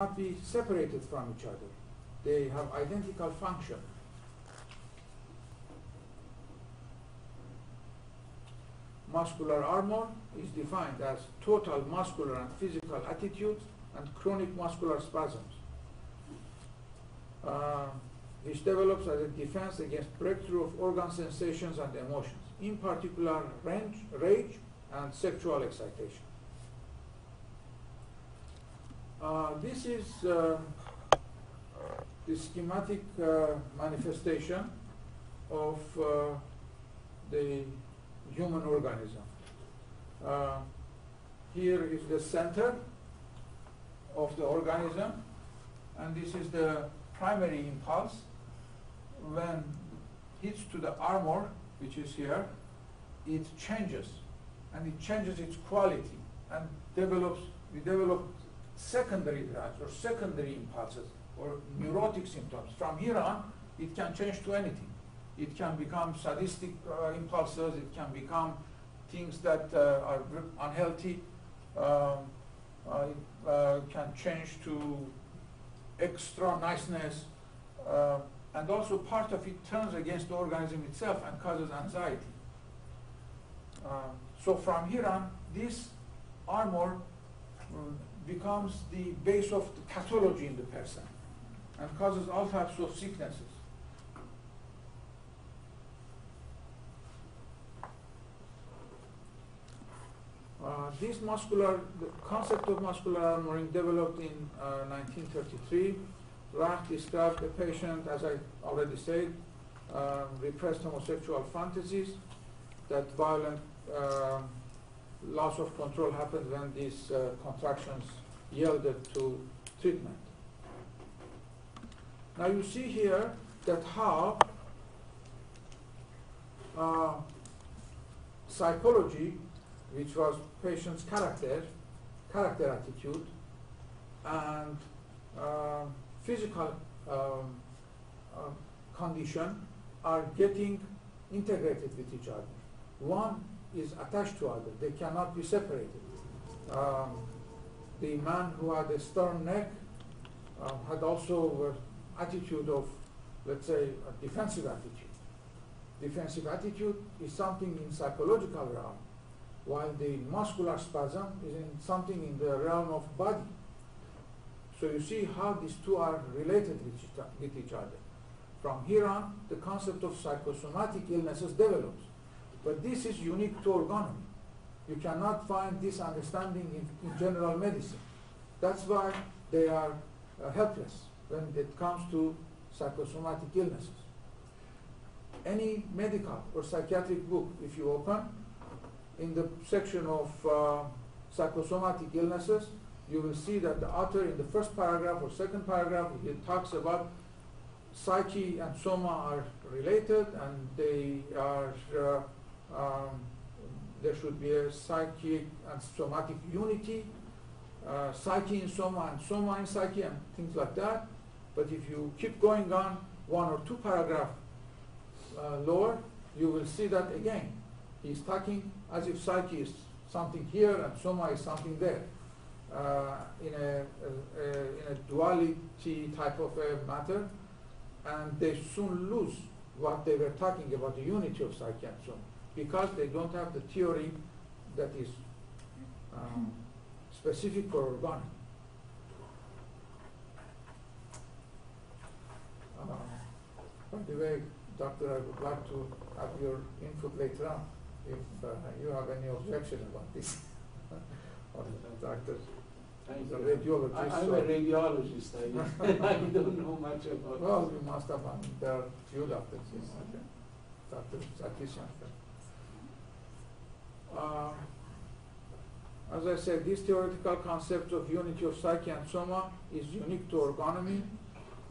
cannot be separated from each other. They have identical function. Muscular armor is defined as total muscular and physical attitude and chronic muscular spasms, which develops as a defense against breakthrough of organ sensations and emotions, in particular rage and sexual excitation. This is the schematic manifestation of the human organism. Here is the center of the organism, and this is the primary impulse. When it hits to the armor, which is here, it changes, and it changes its quality and we develop secondary drives or secondary impulses or neurotic symptoms. From here on, it can change to anything. It can become sadistic impulses, it can become things that are unhealthy, it can change to extra niceness, and also part of it turns against the organism itself and causes anxiety. So from here on, this armor becomes the base of the pathology in the person and causes all types of sicknesses. The concept of muscular armoring developed in 1933. Reich described a patient, as I already said, repressed homosexual fantasies, that violent loss of control happened when these contractions yielded to treatment. Now you see here that how psychology, which was patient's character attitude, and physical condition are getting integrated with each other. One is attached to other. They cannot be separated. The man who had a stern neck had also an attitude of, let's say, a defensive attitude. Defensive attitude is something in psychological realm, while the muscular spasm is in something in the realm of body. So you see how these two are related with each other. From here on, the concept of psychosomatic illnesses develops. But this is unique to orgonomy. You cannot find this understanding in general medicine. That's why they are helpless when it comes to psychosomatic illnesses. Any medical or psychiatric book, if you open, in the section of psychosomatic illnesses, you will see that the author in the first paragraph or second paragraph, he talks about psyche and soma are related, and they are there should be a psychic and somatic unity, psyche in soma and soma in psyche, and things like that. But if you keep going on one or two paragraphs lower, you will see that again. He's talking as if psyche is something here and soma is something there, in a duality type of a matter, and they soon lose what they were talking about, the unity of psyche and soma, because they don't have the theory that is specific for orgonomy. By the way, Doctor, I would like to have your input later on if you have any objection about this. Or Doctor, the radiologist. I'm a radiologist. I don't know much about well, you must have, there are few doctors. Yes. Okay. Dr. Zakishan. As I said, this theoretical concept of unity of psyche and soma is unique to orgonomy,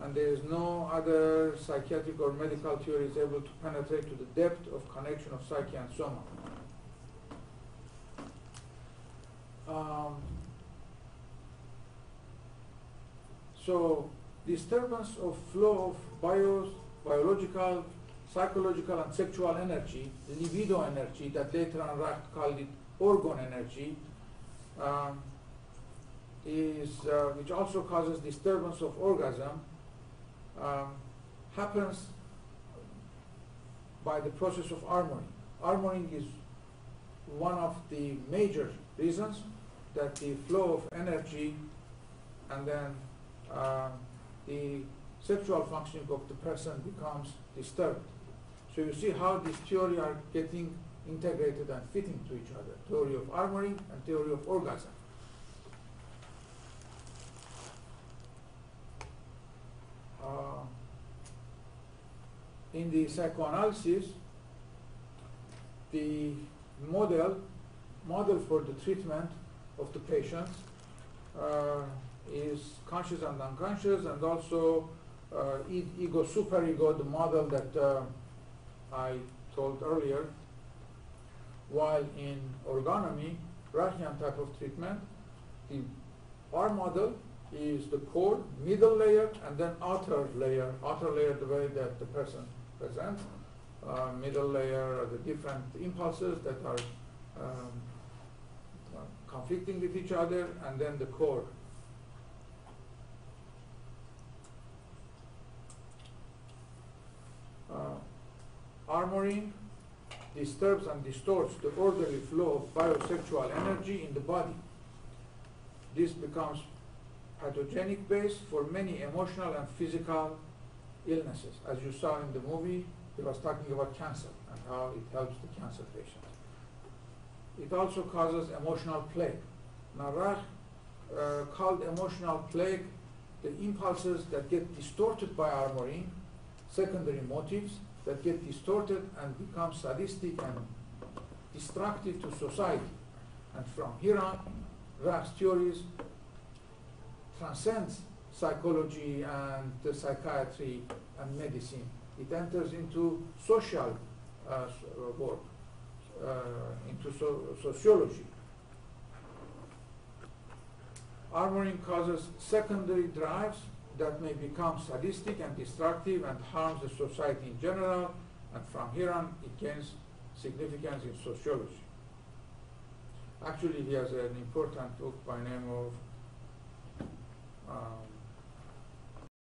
and there is no other psychiatric or medical theory is able to penetrate to the depth of connection of psyche and soma. So disturbance of flow of biological, psychological and sexual energy, libido energy, that later on Reich called it orgon energy, which also causes disturbance of orgasm, happens by the process of armoring. Armoring is one of the major reasons that the flow of energy and then the sexual functioning of the person becomes disturbed. So you see how these theories are getting integrated and fitting to each other. Theory of armoring and theory of orgasm. In the psychoanalysis, the model for the treatment of the patients is conscious and unconscious, and also ego, superego, the model that I told earlier. While in orgonomy, Reichian type of treatment, our model is the core, middle layer, and then outer layer. Outer layer, the way that the person presents. Middle layer are the different impulses that are conflicting with each other, and then the core. Armoring disturbs and distorts the orderly flow of biosexual energy in the body. This becomes pathogenic base for many emotional and physical illnesses. As you saw in the movie, he was talking about cancer and how it helps the cancer patient. It also causes emotional plague. Now, Reich called emotional plague the impulses that get distorted by armoring, secondary motives that get distorted and become sadistic and destructive to society. And from here on, Reich's theories transcends psychology and psychiatry and medicine. It enters into social work, into sociology. Armoring causes secondary drives that may become sadistic and destructive and harms the society in general, and from here on it gains significance in sociology. Actually, he has an important book by name of